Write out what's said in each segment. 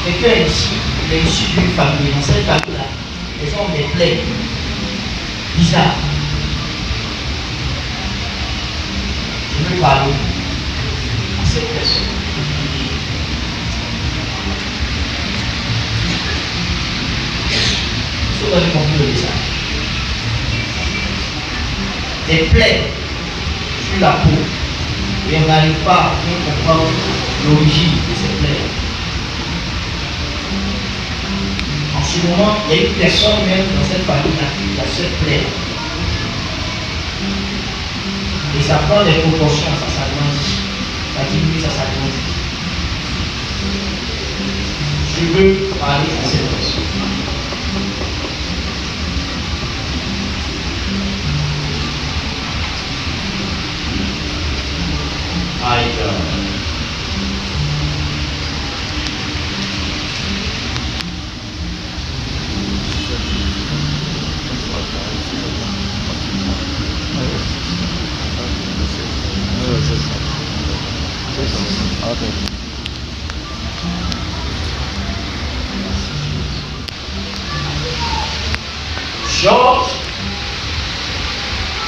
Quelqu'un ici, il est issu d'une famille. Dans cette famille-là, les hommes des plaies bizarres. Je veux parler à cette personne. Vous avez compris le message. Des plaies sur la peau. Et on n'arrive pas à bien comprendre l'origine de ces plaies. En ce moment, il y a une personne même dans cette famille-là qui a cette plaie. Et ça prend des proportions, ça s'agrandit. Ça diminue, ça s'agrandit. Je veux parler à cette personne. My God. Georges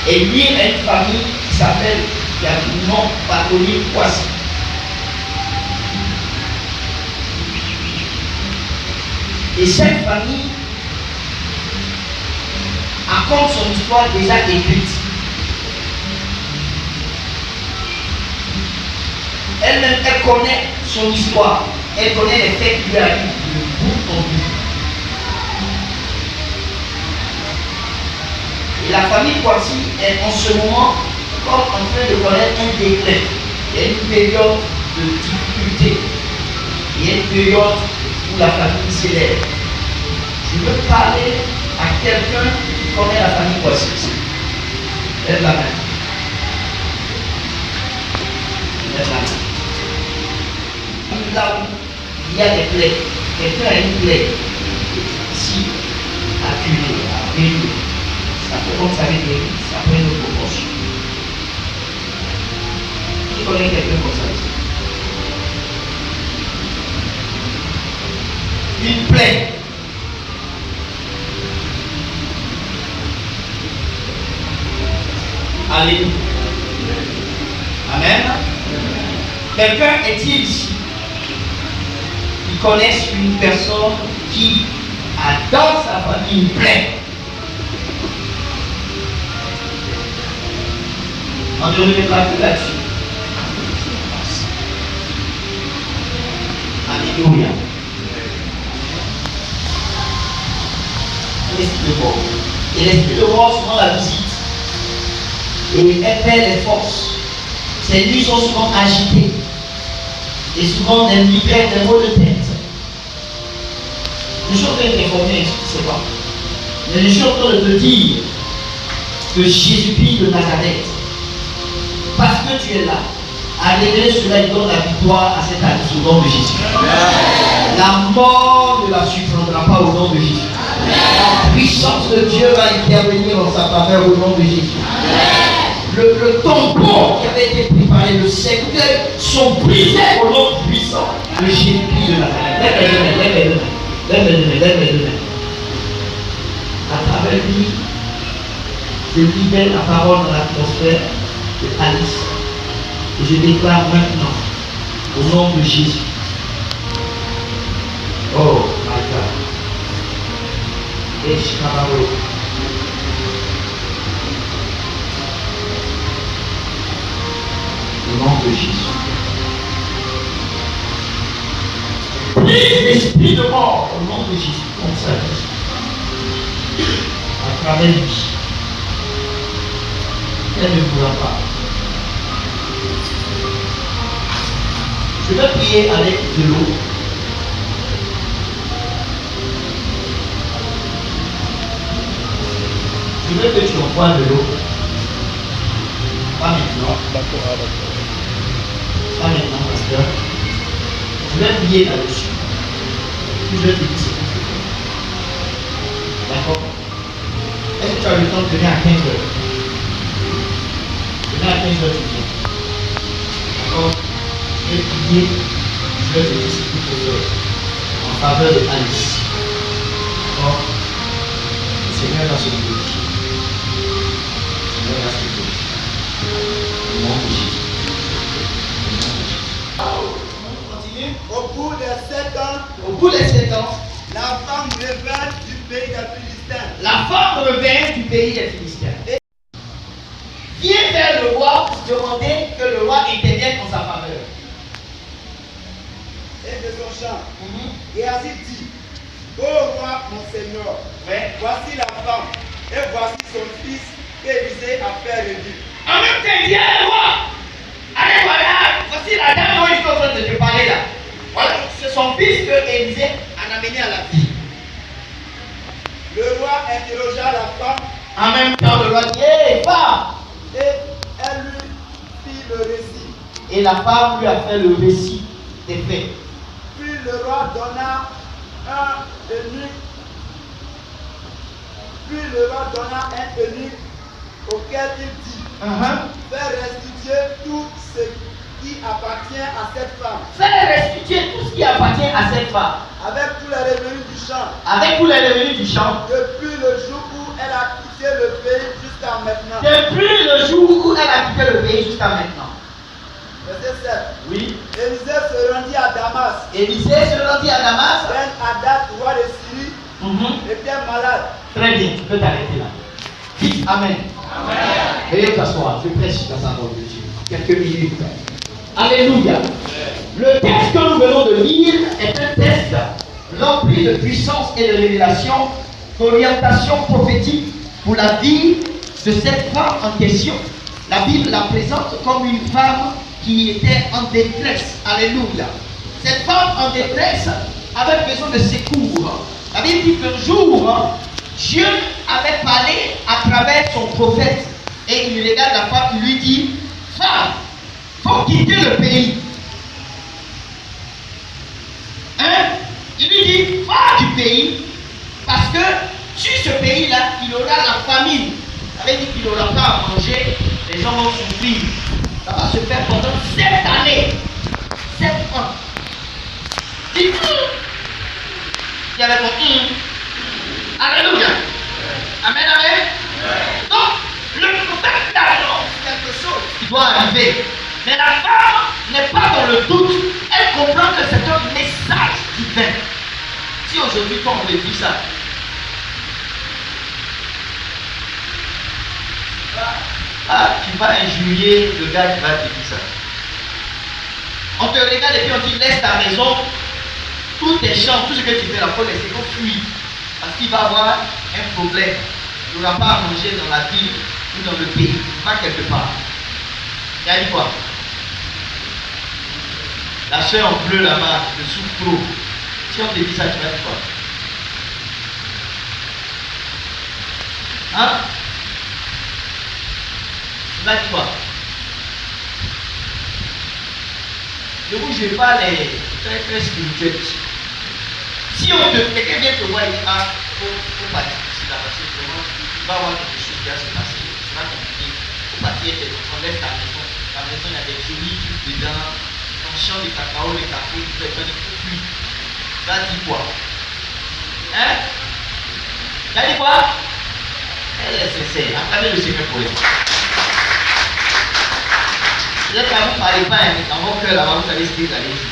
est lié à une famille qui s'appelle, qui a le nom patronyme Poissy. Et cette famille raconte son histoire déjà écrite. Elle-même, elle connaît son histoire. Elle connaît les faits qui lui arrivent de bout en bout. Et la famille Poissy est en ce moment comme en train de connaître un déclin. Il y a une période de difficulté. Il y a une période où la famille s'élève. Je veux parler à quelqu'un qui connaît la famille Poissy. Lève la main. Lève la main. Là où il y a des plaies, quelqu'un a une plaie ici, acculée, à venir. Ça fait comme ça avec l'église, ça prend une autre proportion. Qui connaît quelqu'un comme ça ici? Une plaie. Alléluia. Amen. Quelqu'un est-il ici qui connaisse une personne qui a dans sa famille une plaie? On ne remettra plus là-dessus. Alléluia. L'esprit de mort. Et l'esprit de mort souvent la visite. Et elle perd les forces. Ses nuits sont souvent agitées. Et souvent des migraines, des maux de tête. Je suis en train de t'informer, je ne sais pas. Mais je suis en train de te dire que Jésus-Christ de Nazareth, parce que tu es là, a révélé cela et donne la victoire à cette année au nom de Jésus. Amen. La mort ne la surprendra pas au nom de Jésus. Amen. La puissance de Dieu va intervenir en sa faveur au nom de Jésus. Amen. Le tampon qui avait été préparé, le cercueil, sont brisés au nom puissant de Jésus-Christ de Nazareth. Lève-les. À travers lui, je libère la parole dans l'atmosphère de Alice. Et je déclare maintenant, au nom de Jésus. Oh my God. Au nom de Jésus. Brise l'esprit de mort au nom de Jésus. Comme ça. À travers lui. Elle ne pourra pas. Je vais prier avec de l'eau. Je veux que tu envoies de l'eau. Pas maintenant. Pas maintenant, pasteur. Je vais prier là-dessus. Puis je vais te dire ce que tu fais. D'accord? Est-ce que tu as le temps de venir à 15 heures? Venir à 15 heures, tu viens. D'accord? Je vais prier. Je vais te dire ce qu'il faut faire. faveur de Alice. Donc, le Seigneur va se glorifier. Le Seigneur va se glorifier. Au nom de Jésus. On continue. Au bout des 7 ans, la femme revint du pays des Philistins. La femme revint du pays des Philistins. Et vient vers le roi pour demander que le roi intervienne en sa faveur. Et de son champ. Et ainsi dit, ô roi, mon Seigneur, voici la femme, et voici son fils qu'Élisée a fait revivre. En même temps, il dit, allez roi, allez voilà, voici la dame dont il est en train de te parler là. Voilà, c'est son fils que Élisée a amené à la vie. Le roi interrogea la femme. En même temps, le roi dit, hé, femme. Et elle lui fit le récit. Et la femme lui a fait le récit des faits. Puis le roi donna un eunuque. Puis le roi donna un eunuque auquel il dit, fais restituer tout ce qui appartient à cette femme. Fais restituer tout ce qui appartient à cette femme. Avec tous les revenus du champ. Avec tous les revenus du champ. Depuis le jour où elle a quitté le pays jusqu'à maintenant. Depuis le jour où elle a quitté le pays jusqu'à maintenant. Verset 7. Oui. Élisée se rendit à Damas. Élisée se rendit à Damas. Ben-Hadad, roi de Syrie, était malade. Très bien, tu peux t'arrêter là. Dites Amen. Amen. Veuillez t'asseoir, je prêche dans sa parole de Dieu. Quelques minutes. Alléluia. Le texte que nous venons de lire est un texte rempli de puissance et de révélation, d'orientation prophétique pour la vie de cette femme en question. La Bible la présente comme une femme qui était en détresse. Alléluia. Cette femme en détresse avait besoin de secours. La Bible dit qu'un jour, Dieu avait parlé à travers son prophète et il regarde la femme, il lui dit, femme, il faut quitter le pays. Il lui dit, va du pays, parce que sur ce pays-là, il aura la famine. Ça veut dire qu'il n'aura pas à manger, les gens vont souffrir. Ça va se faire pendant 7 années. 7 ans. Il y avait mon Alléluia. Amen, amen. Donc, le prophète annonce quelque chose qui doit arriver. Mais la femme n'est pas dans le doute. Elle comprend que c'est un message divin. Si aujourd'hui, quand on me dit ça, tu vas injurier le gars qui va te dire ça. On te regarde et puis on dit laisse ta maison, tous tes champs, tout ce que tu fais, la faut laisser qu'on fuit. Parce qu'il va avoir un problème. Il n'aura pas à manger dans la ville ou dans le pays, pas quelque part. Il a dit quoi? La soeur en bleu là-bas, le souffle trop. Si on te dit ça, tu vas dire quoi? Hein? Tu vas dire quoi? Je vous jure pas les très spirituels. Si quelqu'un vient te voir et dit, faut partir ici là, parce que vraiment, tu vas voir quelque chose qui va se passer. C'est pas compliqué. Faut partir, on laisse ta maison. La maison, il y a des jolis trucs dedans. Ton champ de cacao, les cafés, tout ça, il faut fuir. Tu vas dire quoi? Hein? Tu vas dire quoi? Elle est sincère. Acclamez le Seigneur pour elle. Peut-être que vous ne parlez pas, mais dans vos cœurs, là-bas, vous savez ce que vous allez dire.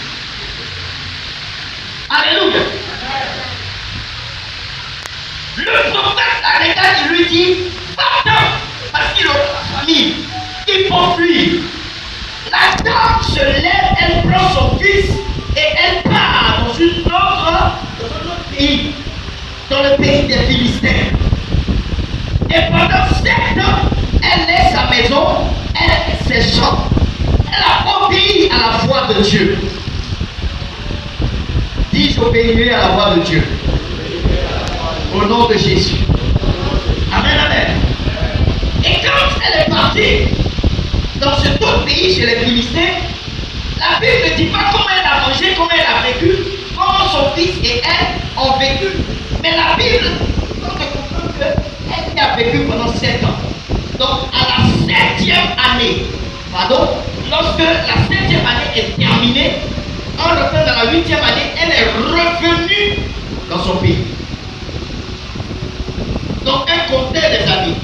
Alléluia. Le prophète la regarde et lui dit, va-t'en, parce qu'il aura la famille. Il faut fuir. La dame se lève, elle prend son fils et elle part dans un autre pays, dans le pays des Philistins. Et pendant 7 ans, elle laisse sa maison, elle ses champs. Elle a obéi à la voix de Dieu. Dis, j'obéirai à la voix de Dieu. Au nom de Jésus. Amen, amen. Et quand elle est partie dans ce autre pays chez les Philistins, la Bible ne dit pas comment elle a mangé, comment elle a vécu, comment son fils et elle ont vécu. Mais la Bible nous comprend qu'elle a vécu pendant 7 ans. Donc à la 7e année, lorsque la 7e année est terminée, en rentrant dans la 8e année, elle est revenue dans son pays. Donc elle comptait des années.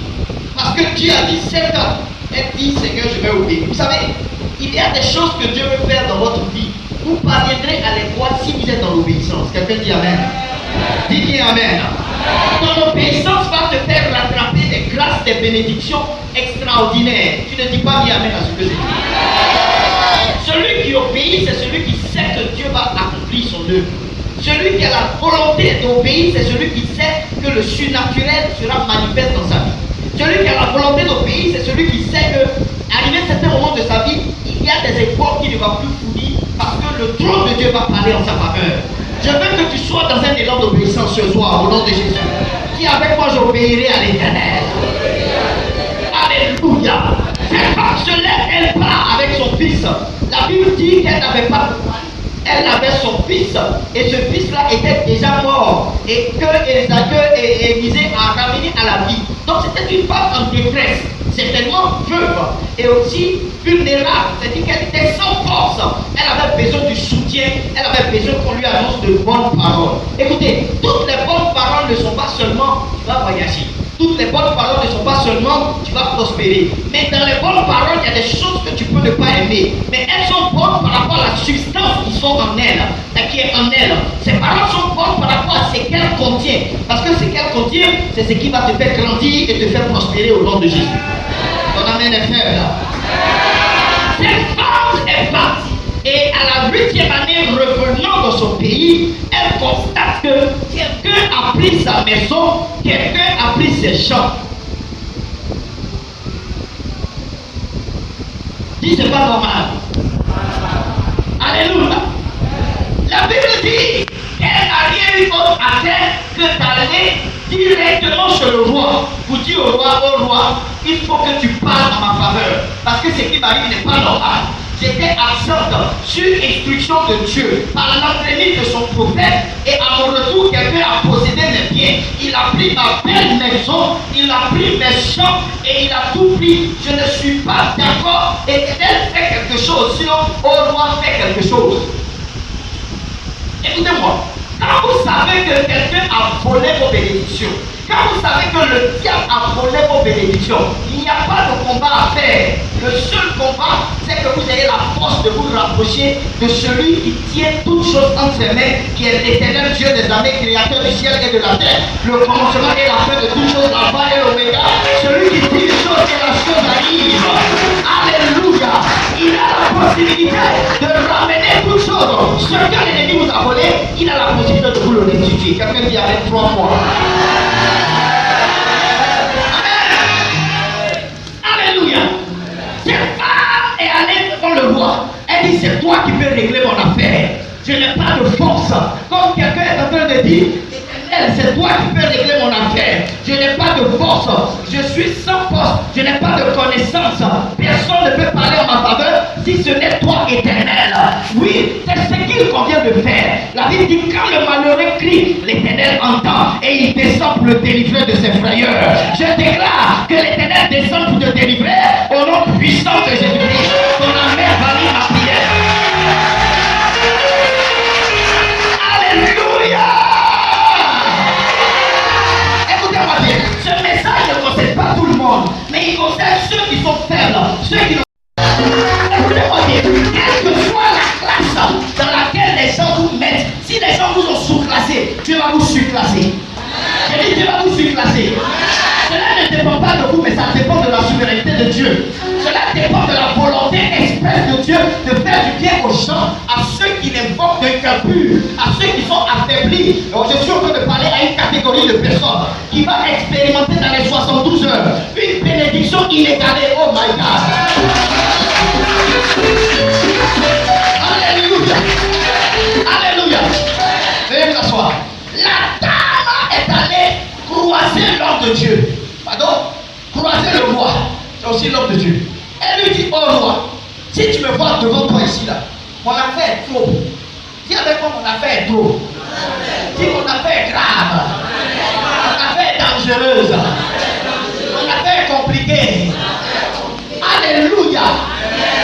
Parce que Dieu a dit 7 ans. Elle dit, Seigneur, je vais obéir. Vous savez, il y a des choses que Dieu veut faire dans votre vie. Vous parviendrez à les voir si vous êtes dans l'obéissance. Quelqu'un dit Amen. Dis bien Amen. Ton obéissance va te faire rattraper des grâces, des bénédictions extraordinaires. Tu ne dis pas bien Amen à ce que je dis. Celui qui obéit, c'est celui qui sait que Dieu va accomplir son œuvre. Celui qui a la volonté d'obéir, c'est celui qui sait que le surnaturel sera manifeste dans sa vie. Celui qui a la volonté d'obéir, c'est celui qui sait que, arrivé à un certain moment de sa vie, il y a des époques qui ne vont plus fournir parce que le trône de Dieu va parler en sa faveur. Je veux que tu sois dans un élan d'obéissance ce soir, au nom de Jésus. Qui avec moi, j'obéirai à l'Éternel. Alléluia. Cette femme se lève, elle part avec son fils. La Bible dit qu'elle n'avait pas. Elle avait son fils, et ce fils-là était déjà mort, et que Élisée a ramené à la vie. Donc c'était une femme en détresse, certainement veuve, et aussi vulnérable, c'est-à-dire qu'elle était sans force. Elle avait besoin du soutien, elle avait besoin qu'on lui annonce de bonnes paroles. Écoutez, toutes les bonnes paroles ne sont pas seulement tu vas voyager. Toutes les bonnes paroles ne sont pas seulement tu vas prospérer. Mais dans les bonnes paroles, il y a des choses que tu peux ne pas aimer. Mais elles sont bonnes par rapport à la substance qui sont en elle, qui est en elle. Ces paroles sont bonnes par rapport à ce qu'elles contiennent. Parce que ce qu'elles contiennent, c'est ce qui va te faire grandir et te faire prospérer au nom de Jésus. Ton amen est faible. Cette femme est partie. Et à la 8e année, revenant dans son pays, elle constate que quelqu'un a pris sa maison, quelqu'un a pris ses champs. Dis, c'est pas normal. Alléluia. La Bible dit qu'elle n'a rien eu d'autre à faire que d'aller directement chez le roi pour dire au roi, il faut que tu parles en ma faveur. Parce que ce qui m'arrive n'est pas normal. J'étais absente sur instruction de Dieu par l'entraînement de son prophète, et à mon retour, quelqu'un a possédé mes biens. Il a pris ma belle maison, il a pris mes champs et il a tout pris. Je ne suis pas d'accord, et elle fait quelque chose, sinon au roi fait quelque chose. Écoutez-moi, quand vous savez que quelqu'un a volé vos bénédictions, quand vous savez que le diable a volé vos bénédictions, il n'y a pas de combat à faire. Le seul combat, c'est que vous ayez la force de vous rapprocher de celui qui tient toutes choses entre ses mains, qui est l'Éternel Dieu des armées, créateur du ciel et de la terre, le commencement et la fin de toutes choses, l'alpha et l'oméga, celui qui dit une chose et la chose arrive. Alléluia. Il a la possibilité de ramener toutes choses. Ce que l'ennemi vous a volé, il a la possibilité de vous le restituer. Quelqu'un dit avec 3 mois. Le roi, elle dit c'est toi qui peux régler mon affaire. Je n'ai pas de force. Comme quelqu'un est en train de dire, c'est toi qui peux régler mon affaire. Je n'ai pas de force. Je suis sans force. Je n'ai pas de connaissance. Personne ne peut parler en ma faveur si ce n'est toi, Éternel. Oui, c'est ce qu'il convient de faire. La Bible dit quand le malheureux crie, l'Éternel entend et il descend pour le délivrer de ses frayeurs. Je déclare que l'Éternel descend pour te délivrer au nom puissant de Jésus-Christ. Ton amen valide ma prière. Alléluia. Écoutez-moi bien, ce message ne concerne pas tout le monde, mais il concerne ceux qui sont faibles, ceux qui n'ont. Écoutez-moi bien, quelle que soit la classe dans laquelle les gens vous mettent, si les gens vous ont sous-classé, Dieu va vous surclasser. Je dis Dieu va vous surclasser. Cela ne dépend pas de vous, mais ça dépend de la souveraineté de Dieu. Cela dépend de la volonté expresse de Dieu de faire du bien aux gens, à ceux qui n'invoquent d'un cœur pur, à ceux qui sont affaiblis. Donc je suis en train de parler à une catégorie de personnes qui va expérimenter dans les 72 heures une bénédiction inégalée. Oh my God! Alléluia! Alléluia! Veuillez vous asseoir. La dame est allée croiser l'homme de Dieu. Pardon? Croiser le roi. C'est aussi l'homme de Dieu. Elle lui dit, oh roi, si tu me vois devant toi ici, là, mon affaire est trop. Dis avec moi, mon affaire est trop. Dis mon affaire est grave. Mon affaire est dangereuse. Mon affaire est compliquée. Alléluia.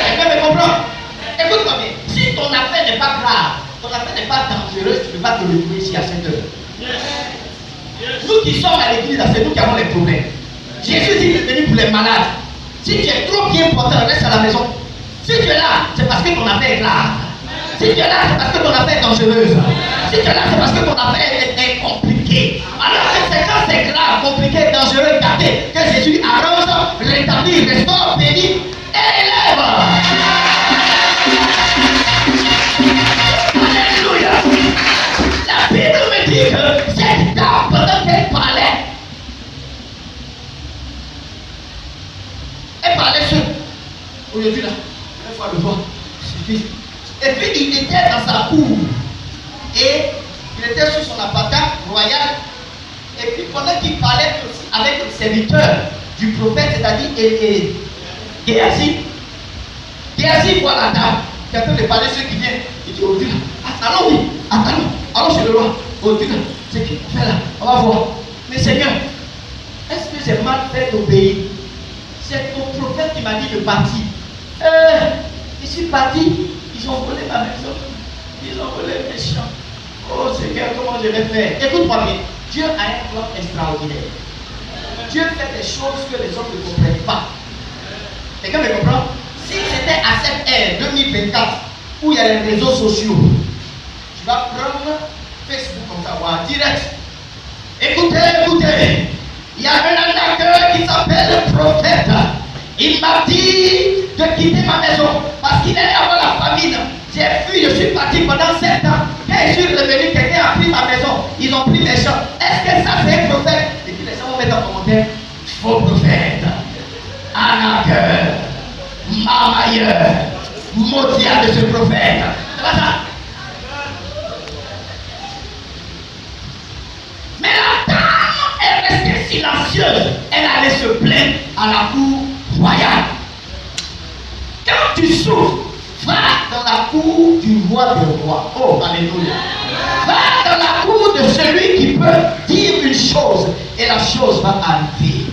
Quelqu'un me comprend? Écoute-moi bien. Si ton affaire n'est pas grave, de retrouver ici à 7 heures. Nous qui sommes à l'église, c'est nous qui avons les problèmes. Jésus dit qu'il est venu pour les malades. Si tu es trop bien porté, reste à la maison. Si tu es là, c'est parce que ton affaire est grave. Si tu es là, c'est parce que ton affaire est dangereuse. Si tu es là, c'est parce que ton affaire est compliquée. Alors que c'est quand c'est grave, compliqué, dangereux, gâté, que Jésus arrange, rétablit, restaure, bénit et élève. Alléluia. La Bible me dit que cette dame, pendant qu'elle parlait, elle parlait seule. Aujourd'hui là, une fois le voir, suffit. Et puis il était dans sa cour. Et il était sur son appartement royal. Et puis pendant qu'il parlait aussi avec le serviteur du prophète, c'est-à-dire Géasi, Géasi voit la dame qui est en train de parler ceux qui viennent. Il dit, oh Dieu, allons-y, allons chez le roi. Oh Dieu, c'est qui fait là? On va voir. Mais Seigneur, est-ce que j'ai mal fait d'obéir? C'est ton prophète qui m'a dit de partir. Je suis parti, ils ont volé ma maison, ils ont volé mes champs. Oh Seigneur, comment je vais faire? Écoute-moi bien, Dieu a un plan extraordinaire. Dieu fait des choses que les hommes ne comprennent pas. Quelqu'un me comprend? Si c'était à cette ère 2024 où il y a les réseaux sociaux, tu vas prendre Facebook comme ça, ou en direct. Écoutez, il y a un acteur qui s'appelle le prophète. Il m'a dit de quitter ma maison parce qu'il allait avoir la famine. J'ai fui, je suis parti pendant 7 ans. Quand je suis revenu, quelqu'un a pris ma maison. Ils ont pris mes champs. Est-ce que ça c'est un prophète? Et puis les gens vont mettre en commentaire, faux prophète, arnaqueur, mamailleur, maudit de ce prophète. C'est pas ça? Mais la dame est restée silencieuse. Elle allait se plaindre à la cour royale. Quand tu souffres, va dans la cour du roi des rois. Oh, alléluia. Va dans la cour de celui qui peut dire une chose et la chose va arriver.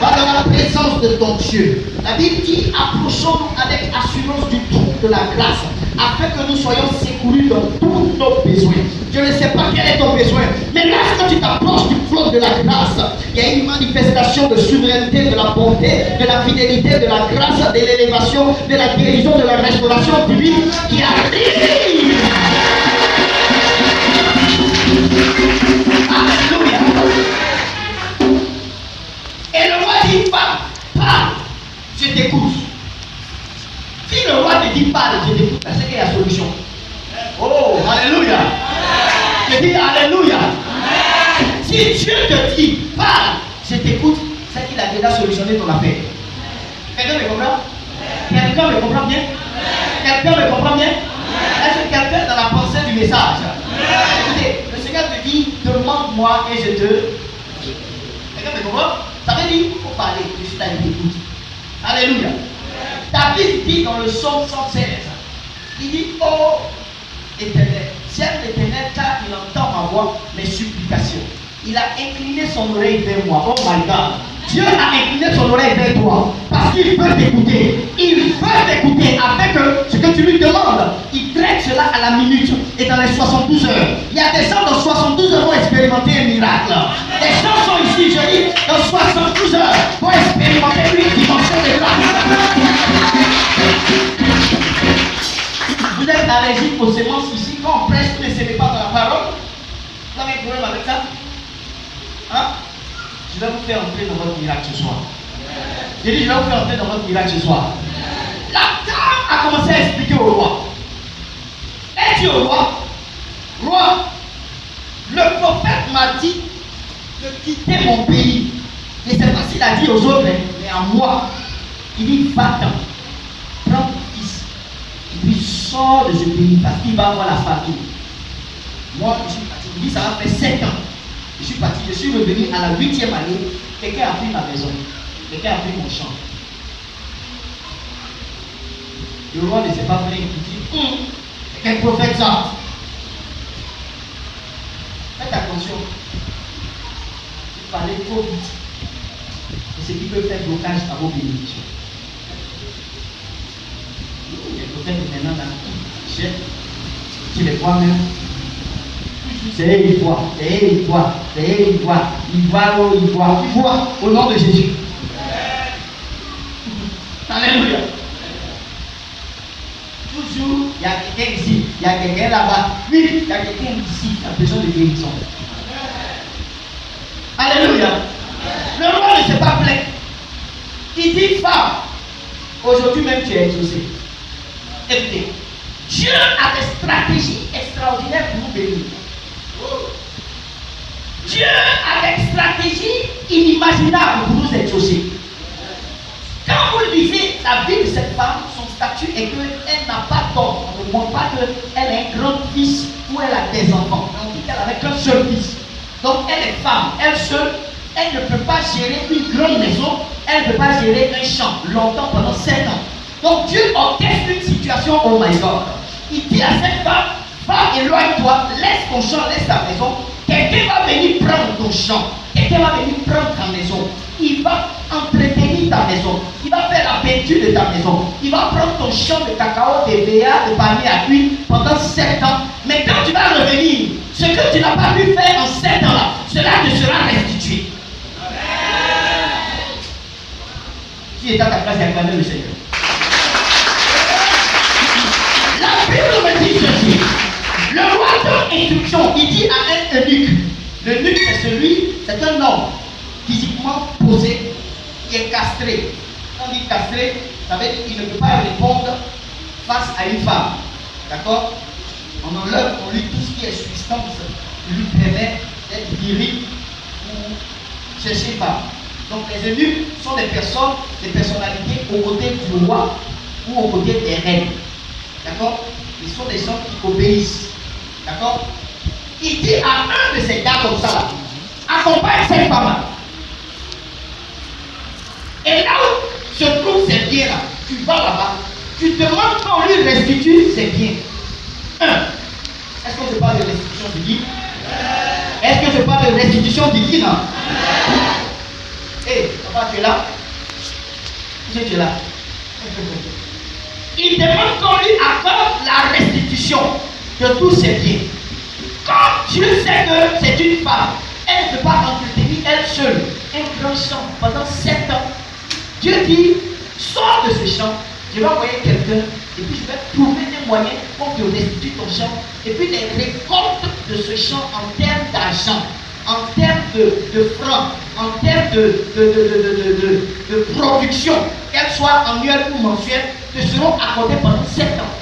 Va dans la présence de ton Dieu. La Bible dit, approchons-nous avec assurance du trône de la grâce, afin que nous soyons secourus dans tous nos besoins. Je ne sais pas quel est ton besoin, mais lorsque tu t'approches du trône de la grâce, il y a une manifestation de souveraineté, de la bonté, de la fidélité, de la grâce, de l'élévation, de la guérison, de la restauration divine qui arrive. Alléluia. Et le roi dit, parle, je t'écoute. Si le roi te dit parle, je t'écoute, c'est qu'il y a la solution. Oh, alléluia. Je dis alléluia. Si Dieu te dit parle, je t'écoute, c'est qu'il a déjà solutionné ton affaire. Quelqu'un me comprend? Quelqu'un me comprend bien? Quelqu'un me comprend bien? Est-ce que quelqu'un dans la pensée du message? Écoutez, le Seigneur te dit, demande-moi et je te. Quelqu'un me comprend? Ça veut dire, il faut parler, je suis à l'écoute. Alléluia. David dit dans le psaume 116, il dit, oh Éternel, j'aime l'Éternel car il entend ma voix, mes supplications. Il a incliné son oreille vers moi. Oh my God. Dieu a incliné son oreille vers toi parce qu'il veut t'écouter. Il veut t'écouter afin que ce que tu lui demandes, il traite cela à la minute et dans les 72 heures. Il y a des gens dans 72 heures vont expérimenter un miracle. Des gens sont ici, je dis, dans 72 heures vont expérimenter une dimension de grâce. Vous êtes allergique aux semences ici, quand on presse, vous ne semez pas dans la parole. Vous avez un problème avec ça? Hein? Je vais vous faire entrer dans votre miracle ce soir. J'ai dit, je vais vous faire entrer dans votre miracle ce soir. La dame a commencé à expliquer au roi. Elle dit au roi, roi, le prophète m'a dit de quitter mon pays. Et c'est pas s'il a dit aux autres, mais à moi. Il dit, va-t'en, prends ton fils, et puis sors de ce pays parce qu'il va avoir la famille. Moi, je suis parti. Il dit, ça va faire 7 ans. Je suis parti, je suis revenu à la 8e année. Quelqu'un a pris ma maison. Quelqu'un a pris mon champ. Le roi ne s'est pas venu. Il dit, quel prophète ça? Faites attention. Vous parlez trop vite. Et ce qui peut faire blocage à vos bénédictions. Les prophètes maintenant, tu les vois même. C'est elle, il voit. C'est elle, il voit. C'est elle, il voit. Il voit, oh, il voit. Il voit au nom de Jésus. Alléluia. Toujours, il y a quelqu'un ici, il y a quelqu'un là-bas. Oui, il y a quelqu'un ici qui a besoin de guérison. Alléluia. Le roi ne s'est pas plaint. Il dit, femme, aujourd'hui même tu es exaucée. Écoutez, Dieu a des stratégies extraordinaires pour vous bénir. Dieu a des stratégies inimaginables pour nous exaucer. Quand vous lisez la vie de cette femme, son statut est qu'elle n'a pas tort. On ne montre pas qu'elle est un grand fils ou elle a des enfants. On dit qu'elle avait qu'un seul fils. Donc elle est femme, elle seule, elle ne peut pas gérer une grande maison, elle ne peut pas gérer un champ longtemps pendant 7 ans. Donc Dieu orchestre une situation, oh my God. Il dit à cette femme, va, éloigne-toi, laisse ton champ, laisse ta maison. Quelqu'un va venir prendre ton champ, quelqu'un va venir prendre ta maison. Il va entretenir ta maison, il va faire la peinture de ta maison, il va prendre ton champ de cacao, de béa, de palmier à huile pendant 7 ans. Mais quand tu vas revenir, ce que tu n'as pas pu faire en 7 ans là, cela te sera restitué. Qui est à ta place d'acclamer le Seigneur? La Bible me dit ceci. Le roi donne instruction, il dit à un eunuque. L'eunuque c'est un homme physiquement posé, qui est castré. Quand on dit castré, ça veut dire qu'il ne peut pas répondre face à une femme. D'accord? On enlève pour lui tout ce qui est substance qui lui permet d'être viril ou chercher une femme. Donc les eunuques sont des personnes, des personnalités aux côtés du roi ou aux côtés des reines. D'accord? Ils sont des gens qui obéissent. D'accord? Il dit à un de ces gars comme ça là, accompagne cette femme-là. Et là où se trouvent ces biens là, tu vas là-bas, tu demandes qu'on lui restitue ses biens. Est-ce que je parle de restitution divine? Est-ce que je parle de restitution divine? Hé, papa, tu es là? Tu es là? Il demande qu'on lui accorde la restitution de tous ses biens. Comme Dieu sait que c'est une femme, elle ne peut pas entretenir elle seule un grand champ pendant 7 ans. Dieu dit, sors de ce champ, je vais envoyer quelqu'un, et puis je vais trouver des moyens pour te restituer ton champ, et puis les récoltes de ce champ en termes d'argent, en termes de francs, en termes de production, qu'elle soit annuelle ou mensuelle, te seront accordées pendant 7 ans.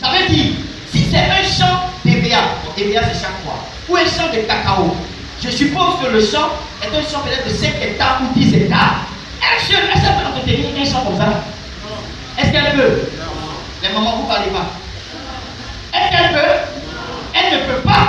Ça veut dire, si c'est un champ d'EVA, EVA c'est chaque mois, ou un champ de cacao, je suppose que le champ est un champ peut-être de 5 hectares ou 10 hectares. Elle seule, est-ce qu'elle peut entretenir un champ comme ça? Est-ce qu'elle peut? Les mamans, vous ne parlez pas. Est-ce qu'elle peut? Elle ne peut pas.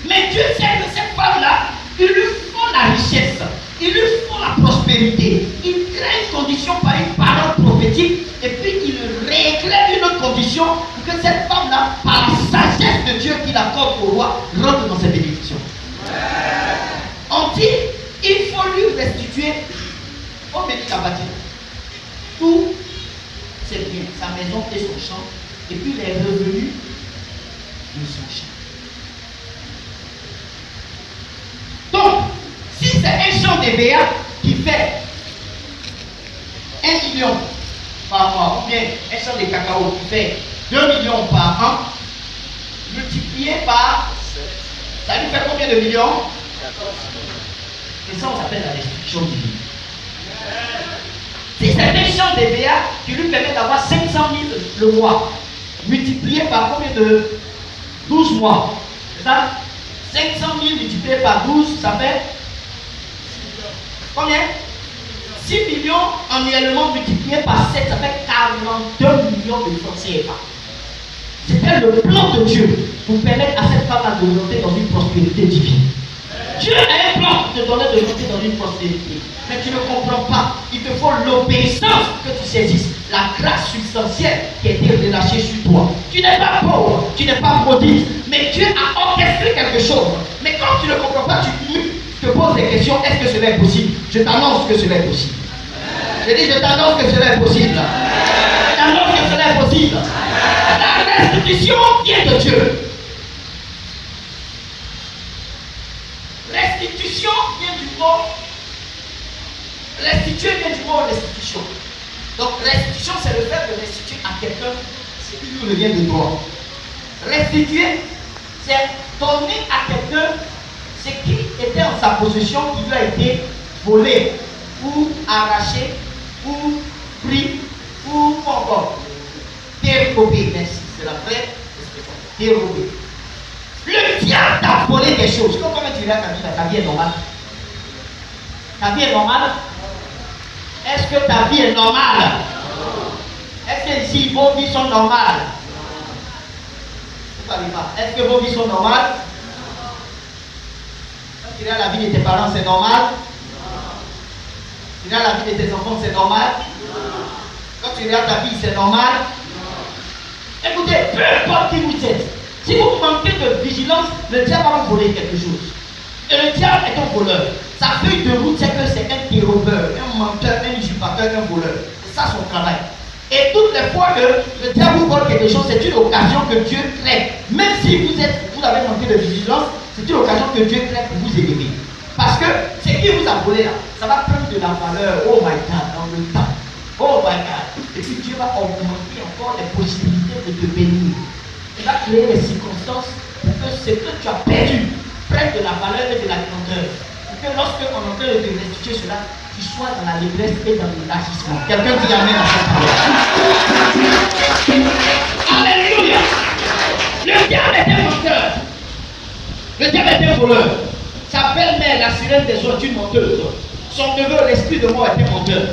Mais Dieu sait que cette femme-là, il lui faut la richesse, il lui faut la prospérité. Il crée une condition par une parole prophétique, et puis il rééclaire une autre condition pour que cette femme-là, par la sagesse de Dieu qu'il accorde au roi, rentre dans ses bénédictions. On dit, il faut lui restituer, on me dit la bâtisse, tout ses biens, sa maison et son champ, et puis les revenus de son champ. Donc, si c'est un champ de BA qui fait 1 million par mois, ou bien un champ de cacao qui fait 2 millions par an, multiplié par, ça lui fait combien de millions? Et ça, on s'appelle la restitution divine. Si c'est un champ de BA qui lui permet d'avoir 500 000 le mois, multiplié par combien de 12 mois, c'est ça? 500 000 multiplié par 12, ça fait combien? 6 millions annuellement multiplié par 7, ça fait 42 millions de francs CFA. C'était le plan de Dieu pour permettre à cette femme de monter dans une prospérité divine. Dieu a un plan pour te donner de monter dans une prospérité. Mais tu ne comprends pas. Il te faut l'obéissance que tu saisisses. La grâce substantielle qui a été relâchée sur toi. Tu n'es pas pauvre, tu n'es pas maudit. Mais Dieu a orchestré quelque chose. Mais quand tu ne comprends pas, tu te poses des questions. Est-ce que cela est possible? Je t'annonce que cela est possible. Je dis, je t'annonce que cela est possible. Je t'annonce que cela est possible. La restitution vient de Dieu. ce qui lui revient de toi. Restituer, c'est donner à quelqu'un ce qui était en sa possession, qui lui a été volé, ou arraché, ou pris, ou encore dérobé. Merci, c'est la vraie expression. Dérobé. Le diable t'a volé des choses. Comment tu regardes ta vie est normale? Ta vie est normale? Est-ce que ta vie est normale? Est-ce que ici vos vies sont normales? Vous ne savez pas. Est-ce que vos vies sont normales? Quand tu regardes la vie de tes parents, c'est normal? Tu regardes la vie de tes enfants, c'est normal? Quand tu regardes ta vie, c'est normal? Écoutez, peu importe qui vous êtes, si vous manquez de vigilance, le diable va vous voler quelque chose. Et le diable est un voleur. Sa feuille de route, c'est que c'est un dérobeur, un menteur, un usurpateur, un voleur. C'est ça son travail. Et toutes les fois que le diable vous vole quelque chose, c'est une occasion que Dieu crée. Même si vous avez manqué de vigilance, c'est une occasion que Dieu crée pour vous élever. Parce que ce qui vous a volé là, ça va prendre de la valeur. Oh my God, dans le temps. Oh my God. Et puis Dieu va augmenter encore les possibilités de te bénir. Il va créer les circonstances pour que ce que tu as perdu prenne de la valeur et de la grandeur. Pour que lorsque on est en train de te restituer cela, tu sois dans la détresse et dans l'agissement. Quelqu'un qui amène à cette parole. Alléluia. Le diable est un menteur. Le diable est un voleur. Sa belle-mère, la sirène des eaux, est une menteuse. Son neveu, l'esprit de mort, est un menteur.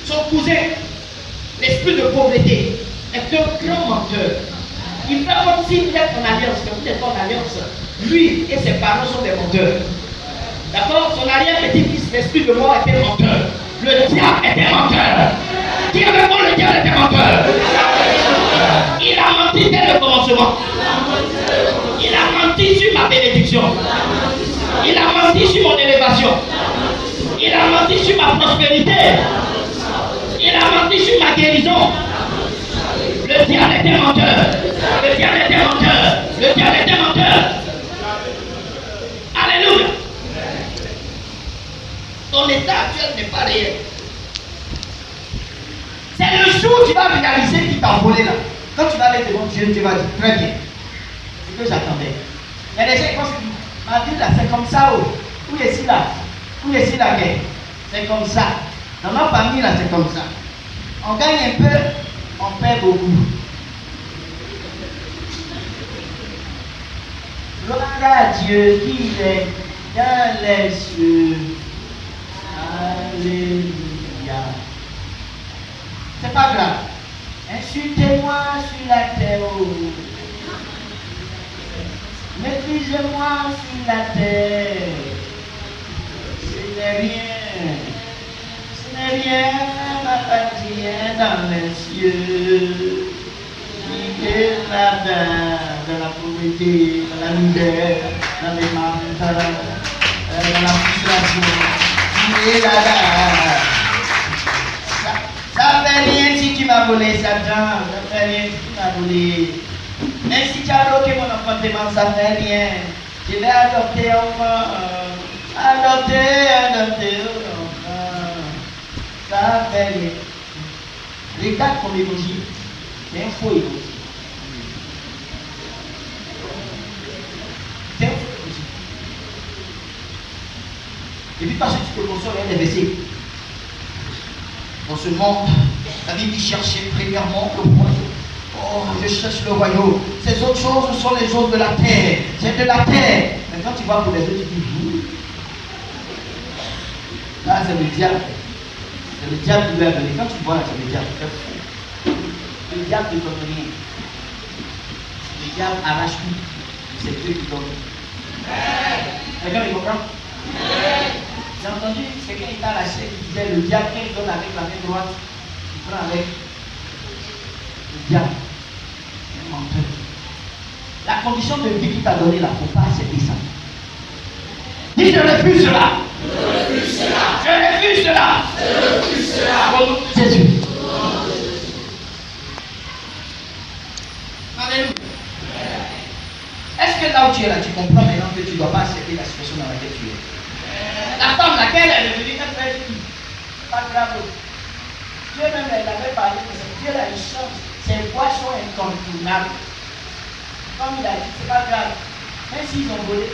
Son cousin, l'esprit de pauvreté, est un grand menteur. Il fait comme s'il est en alliance, mais vous n'êtes pas en alliance. Lui et ses parents sont des menteurs. D'accord? Son arrière-petit-fils, l'esprit de mort, est un menteur. Le diable est un menteur. Dis avec moi, le diable est un menteur. Il a menti dès le commencement. Il a menti sur ma bénédiction. Il a menti sur mon élévation. Il a menti sur ma prospérité. Il a menti sur ma guérison. Le diable est un menteur. Le diable est un menteur. Le diable est un menteur. Alléluia. Ton état actuel n'est pas réel. C'est le jour où tu vas réaliser qu'il t'a volé là. Quand tu vas aller devant Dieu, tu vas dire très bien. C'est ce que j'attendais. Il y a des gens qui pensent que ma vie là, c'est comme ça. Où est-ce là? Où est-ce la guerre? C'est comme ça. Dans ma famille là, c'est comme ça. On gagne un peu, on perd beaucoup. Gloire à Dieu qui est dans les cieux. Alléluia. C'est pas grave. Insultez-moi sur la terre. Méprisez-moi sur la terre. Ce n'est rien. Ce n'est rien, m'appartient dans les cieux. Vivez là-bas, dans la pauvreté, dans la misère, dans les manques, dans la frustration. Vivez là-bas. Ça fait rien si tu m'as volé cet argent, ça fait rien si tu m'as volé. Même si tu as bloqué mon enfantement, ça fait rien. Je vais adopter un enfant. Adopter un enfant. Ça fait rien. Regarde comme évangile. C'est un faux évangile. C'est un faux évangile. Et puis parce que tu te consoles, il y a des versets. Dans ce monde, la Bible dit chercher premièrement le royaume. Oh, je cherche le royaume. Ces autres choses sont les choses de la terre. C'est de la terre. Mais quand tu vas pour les autres, tu dis, là, c'est le diable. C'est le diable qui veut venir. Quand tu vois là, c'est le diable. Le diable ne donne rien. Le diable arrache tout. C'est Dieu qui donne. Quelqu'un me comprend? J'ai entendu quelqu'un qui t'a lâché qui disait le diable, quand il donne avec la main droite, il prend avec le diable. Un menteur. La condition de vie qu'il t'a donnée là, il ne faut pas accepter ça. Dis je refuse cela. Je refuse cela. Je refuse cela. Je refuse cela. Au nom de Jésus. Alléluia. Est-ce que là où tu es là, tu comprends maintenant que tu ne dois pas accepter la situation dans laquelle tu es? La femme, laquelle elle est venue, elle fait pas grave. Dieu même, elle avait parlé de cette Dieu là, il change. Ses voies sont incontournables. Comme il a dit, c'est pas grave. Même s'ils ont volé,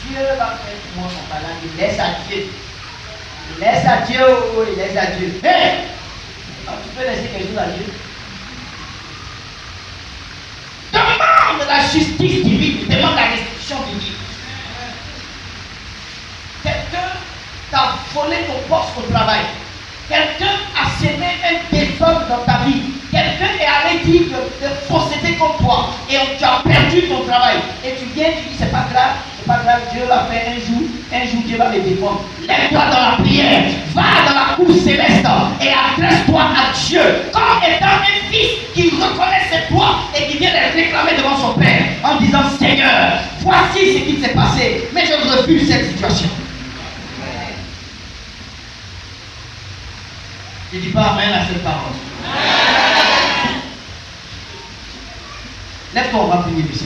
Dieu va faire tout le monde son talent. Il laisse à Dieu. Il laisse à Dieu, oh, il laisse à Dieu. Hey! Donc, tu peux laisser quelque chose à Dieu. Demande la justice divine, demande la restriction divine. Quelqu'un t'a volé ton poste au travail. Quelqu'un a semé un désordre dans ta vie. Quelqu'un est allé dire de fausseté contre toi. Et tu as perdu ton travail. Et tu viens, tu dis c'est pas grave, Dieu va faire un jour Dieu va me défendre. Lève-toi dans la prière, va dans la cour céleste et adresse-toi à Dieu. Comme étant un fils qui reconnaît ses droits et qui vient les réclamer devant son Père en disant Seigneur, voici ce qui s'est passé, mais je refuse cette situation. Je ne dis pas amen à cette parole. Lève-toi, on va prier ici.